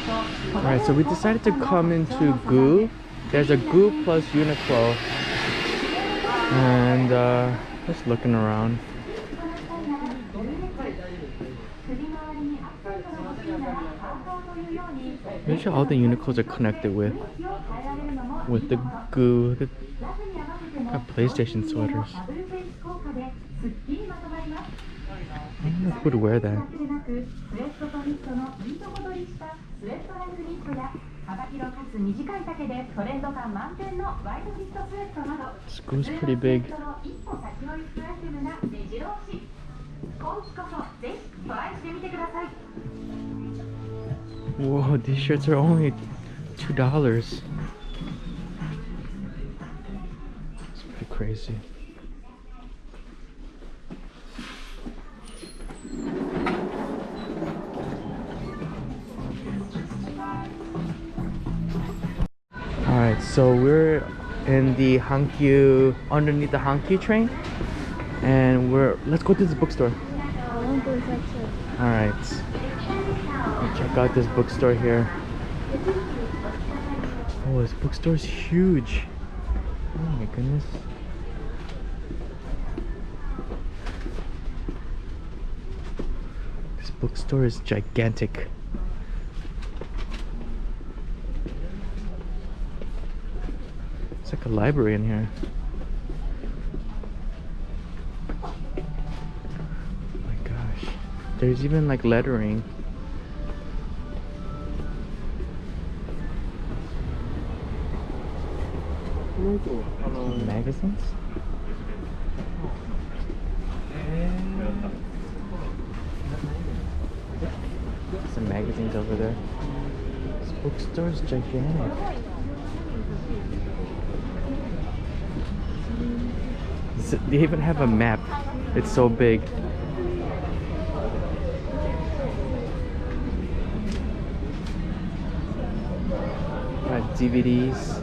Alright, so we decided to come into Goo. There's a Goo plus Uniqlo. And just looking around. Make sure all the Uniqlos are connected with the Goo. Got PlayStation sweaters. I don't know who would wear that. School's pretty big. Whoa, these shirts are only $2. It's pretty crazy. Alright, so we're in the Hankyu, underneath the Hankyu train, and let's go to this bookstore. Alright, check out this bookstore here. Oh, this bookstore is huge. Oh my goodness. This bookstore is gigantic. It's like a library in here. Oh my gosh. There's even like lettering. Magazines? Some magazines over there. This bookstore is gigantic. They even have a map. It's so big. Got DVDs.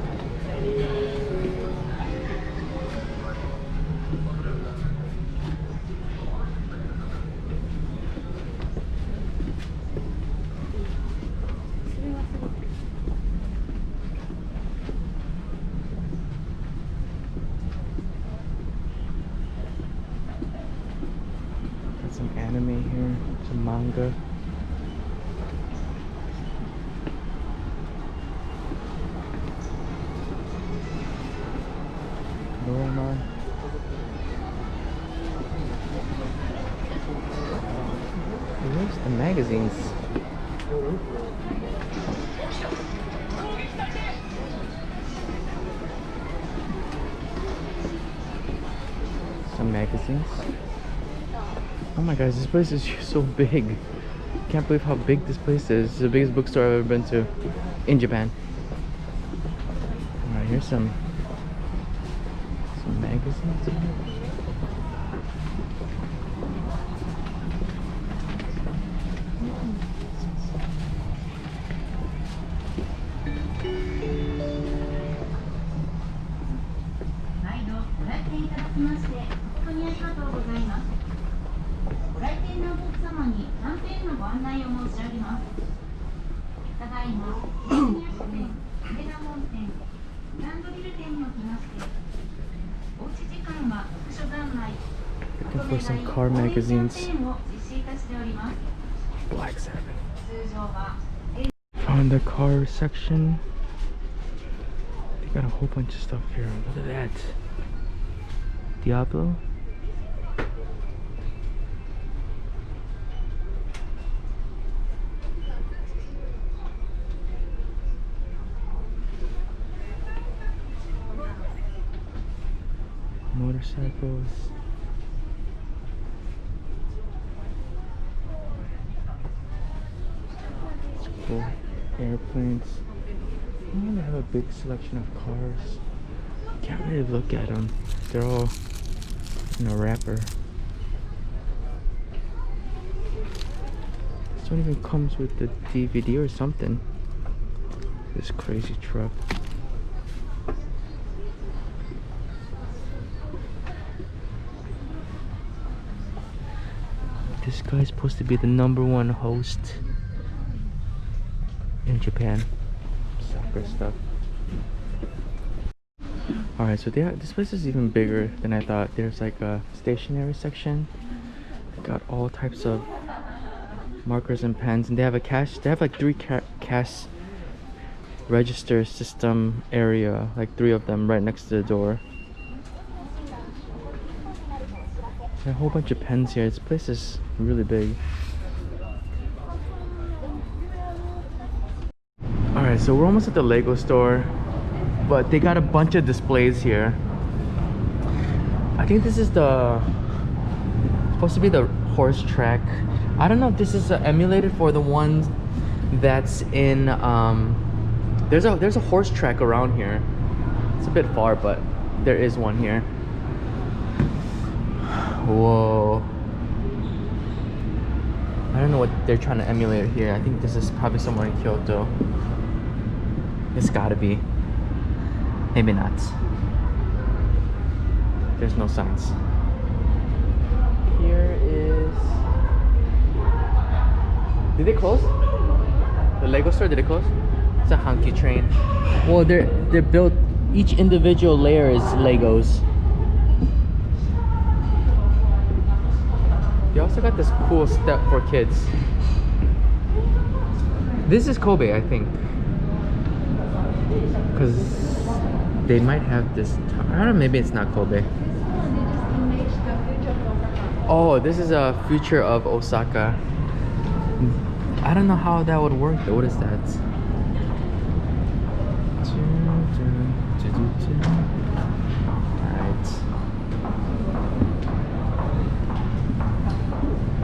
Some anime here, some manga. Doraemon. Where's the magazines? Some magazines. Oh my gosh, this place is so big. Can't believe how big this place is. It's the biggest bookstore I've ever been to in Japan. Alright, here's some magazines. Looking for some car magazines. Black Sabbath. Found the car section. They got a whole bunch of stuff here. Look at that. Diablo. Motorcycles. It's cool. Airplanes. They have a big selection of cars. Can't really look at them. They're all in a wrapper. This one even comes with the DVD or something. This crazy truck. This guy's supposed to be the #1 host. in Japan. Soccer stuff. Alright, so this place is even bigger than I thought. There's like a stationery section. Got all types of markers and pens, and they have like three cash register system area, like 3 of them right next to the door. A whole bunch of pens here. This place is really big. Alright, so we're almost at the Lego store, but they got a bunch of displays here. I think this is supposed to be the horse track. I don't know if this is emulated for the one that's in there's a horse track around here. It's a bit far, but there is one here. Whoa. I don't know what they're trying to emulate here. I think this is probably somewhere in Kyoto. It's gotta be. Maybe not. There's no signs. Here is... Did they close? The Lego store, did it close? It's a Hanky train. Well, they're built, each individual layer is Legos. They also got this cool step for kids. This is Kobe, I think. Because they might have this... I don't know, maybe it's not Kobe. Oh, this is a future of Osaka. I don't know how that would work though. What is that? Alright.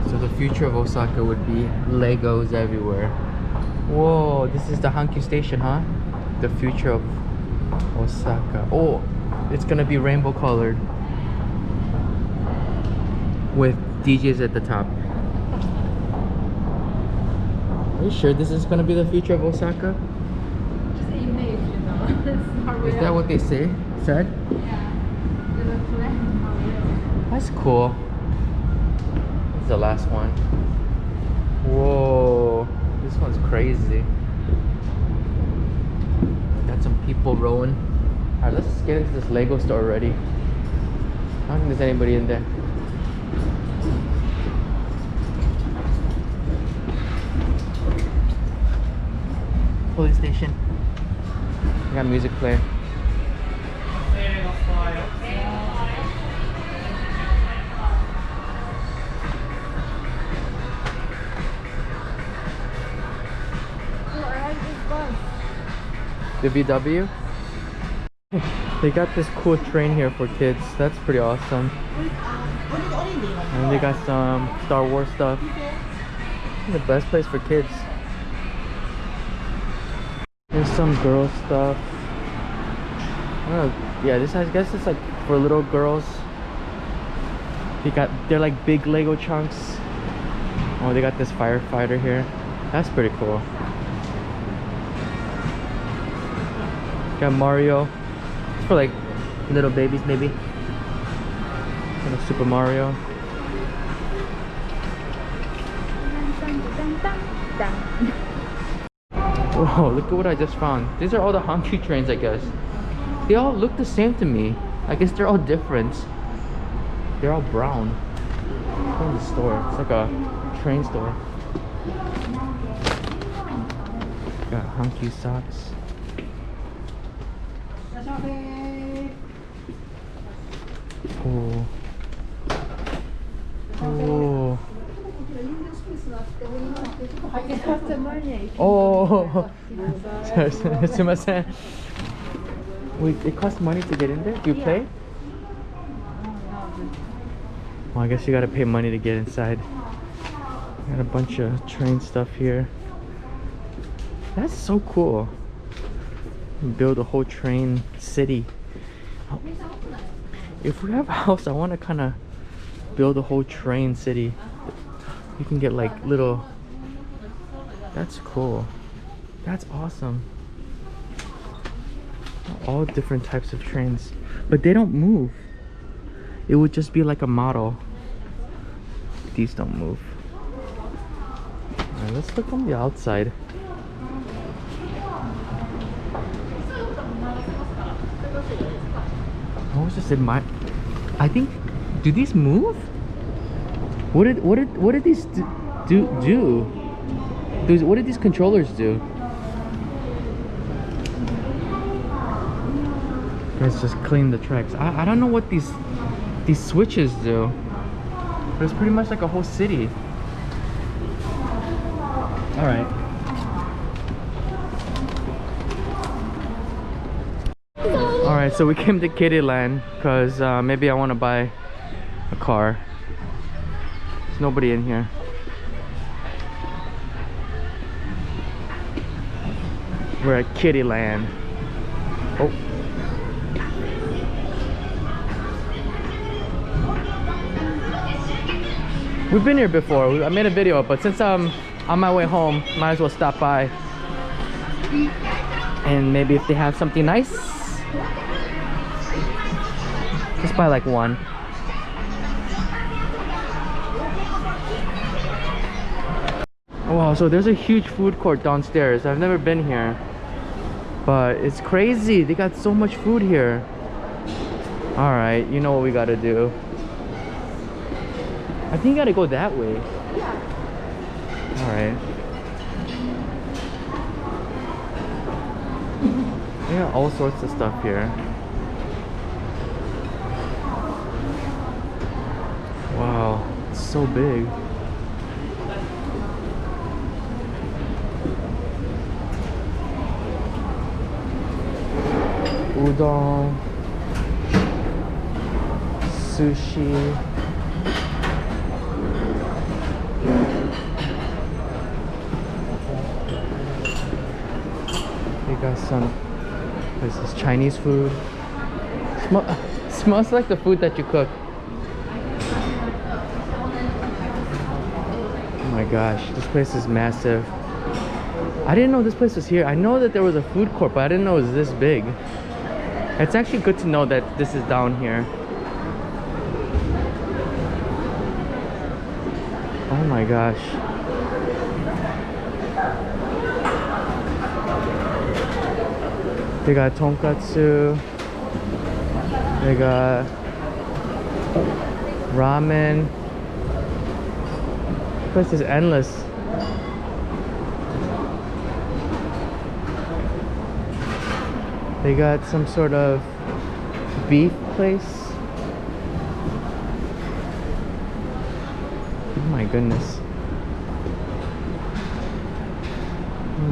So the future of Osaka would be Legos everywhere. Whoa, this is the Hankyu station, huh? The future of Osaka. Oh, it's gonna be rainbow colored with DJs at the top. Are you sure this is gonna be the future of Osaka? Just image, you know. It's not real. Is that what they said? Yeah. The flag is not real. That's cool. This is the last one. Whoa, this one's crazy. Got some people rowing. Alright, let's just get into this Lego store already. I don't think there's anybody in there. Police station. I got music playing. The VW. They got this cool train here for kids. That's pretty awesome. And they got some Star Wars stuff. The best place for kids. There's some girl stuff. I don't know. Yeah, this I guess it's like for little girls. They're like big Lego chunks. Oh, they got this firefighter here. That's pretty cool. Got Mario. It's for like little babies maybe. Little Super Mario. Whoa, look at what I just found. These are all the Hankyu trains, I guess. They all look the same to me. I guess they're all different. They're all brown. From the store. It's like a train store. Got Hankyu socks. Oh. Oh. Oh. Wait, it costs money to get in there? Do you pay? Well, I guess you gotta pay money to get inside. Got a bunch of train stuff here. That's so cool. Build a whole train city. If we have a house, I want to kind of build a whole train city. You can get like little... That's cool. That's awesome. All different types of trains, but they don't move. It would just be like a model. These don't move. Alright, let's look on the outside. was just in my... I think... Do these move? What did these do? What did these controllers do? Let's just clean the tracks. I don't know what these switches do. But it's pretty much like a whole city. Alright. Alright, so we came to Kittyland because maybe I want to buy a car. There's nobody in here. We're at Kittyland. Oh. We've been here before. I made a video, but since I'm on my way home, might as well stop by. And maybe if they have something nice, just buy like one. Oh, wow, so there's a huge food court downstairs. I've never been here, but it's crazy. They got so much food here. All right, you know what we gotta do. I think you gotta go that way. Yeah. All right. They got all sorts of stuff here. Wow, it's so big. Udon, sushi. They got some, what is this, Chinese food? Smells like the food that you cook. Oh my gosh, this place is massive. I didn't know this place was here. I know that there was a food court, but I didn't know it was this big. It's actually good to know that this is down here. Oh my gosh. They got tonkatsu. They got ramen. This place is endless. They got some sort of beef place. Oh my goodness.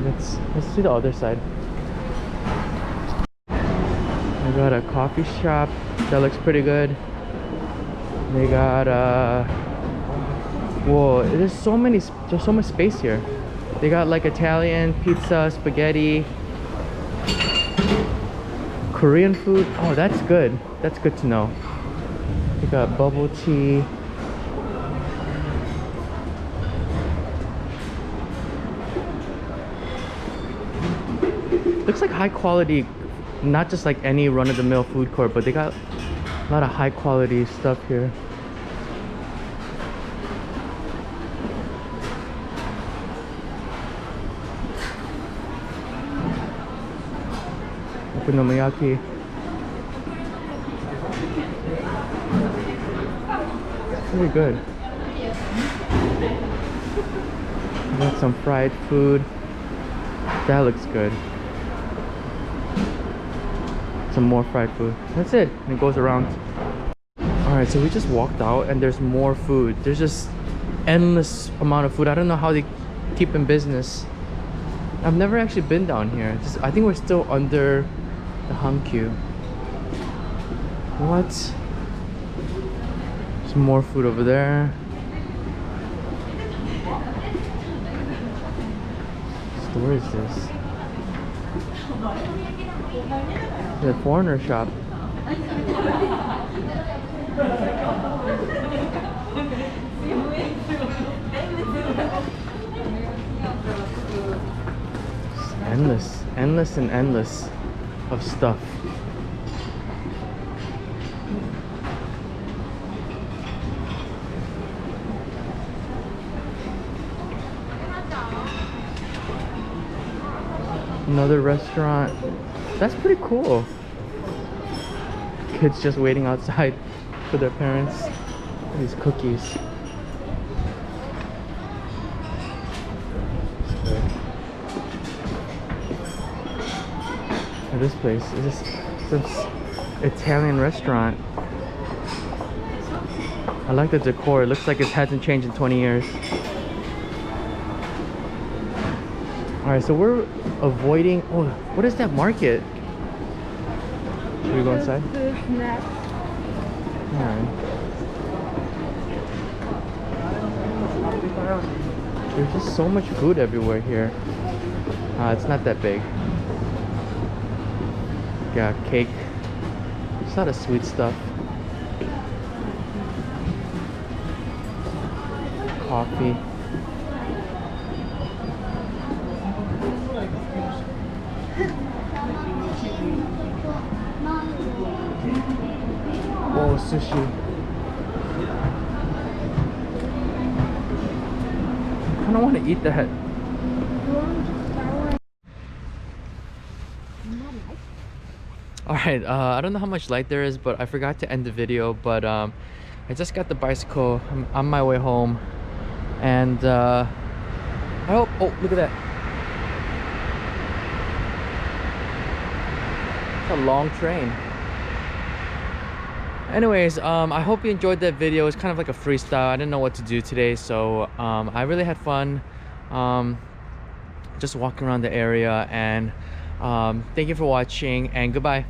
Let's see the other side. They got a coffee shop that looks pretty good. They got whoa, there's so much space here. They got like Italian pizza, spaghetti, Korean food. Oh, that's good. That's good to know. They got bubble tea. Looks like high quality, not just like any run-of-the-mill food court, but they got a lot of high quality stuff here. Okonomiyaki. Pretty good. We got some fried food. That looks good. Some more fried food. That's it. And it goes around. Alright, so we just walked out and there's more food. There's just endless amount of food. I don't know how they keep in business. I've never actually been down here. I think we're still under the Hankyu. What? Some more food over there. So where is this? The foreigner shop. Endless and endless of stuff. Another restaurant. That's pretty cool. kids just waiting outside for their parents. These cookies. And this place is just this Italian restaurant. I like the decor. It looks like it hasn't changed in 20 years. Alright, so we're avoiding... Oh, what is that market? Should we go inside? Alright. There's just so much food everywhere here. It's not that big. Yeah, cake. It's a lot of sweet stuff. Coffee. Oh, sushi. I don't want to eat that. Alright, I don't know how much light there is, but I forgot to end the video. But I just got the bicycle. I'm on my way home. And I hope... Oh, look at that. It's a long train. Anyways, I hope you enjoyed that video. It's kind of like a freestyle. I didn't know what to do today, so I really had fun just walking around the area. And thank you for watching, and goodbye.